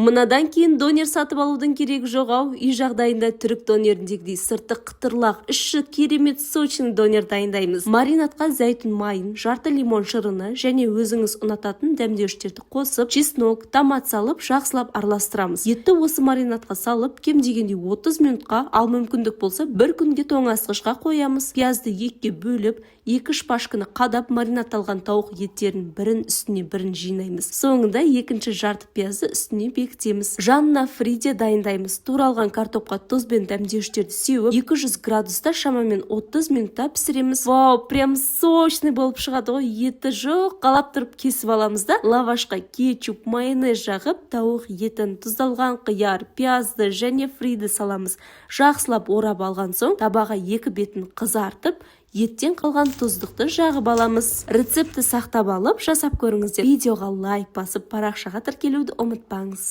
Мынадан кейін донер сатып алудың керегі жоқ ау. Үй жағдайында түрік донеріндегідей сырты қытырлақ, іші керемет сочный донер дайындаймыз. Маринадқа зәйтүн майын, жарты лимон шырыны және өзіңіз ұнататын дәмдеуіштерді қосып, чеснок, томат салып, жақсылап араластырамыз. Етті осы маринадқа салып, кем дегенде 30 минутқа, ал мүмкіндік болса 1 күнге тоңазытқышқа қоямыз. Пиязды екіге бөліп, 2 шпажканы қадап маринадталған тауық еттерін бірін үстіне бірін жинаймыз. Соңында екінші жарты пиязды үстіне бекітеміз. Жанына фриде дайындаймыз. Туралған картопқа тұз бен дәмдеуіштерді сеуіп, 200 градуста шамамен 30 минутта пісіреміз. Вау, прям сочный болып шығады ғой. Еті жоқ, қалап тұрып кесіп аламыз да, лавашқа кетчуп, майонез жағып, тауық етін, тұздалған қияр, пиязды және фриді саламыз. Жақсылап орап алған соң, табаға 2 бетін қызартып, еттен қалған тұздықты жағып аламыз. Рецепті сақтап алып, жасап көріңіздер. Видеоға лайк басып, парақшаға тіркелуді ұмытпаңыз.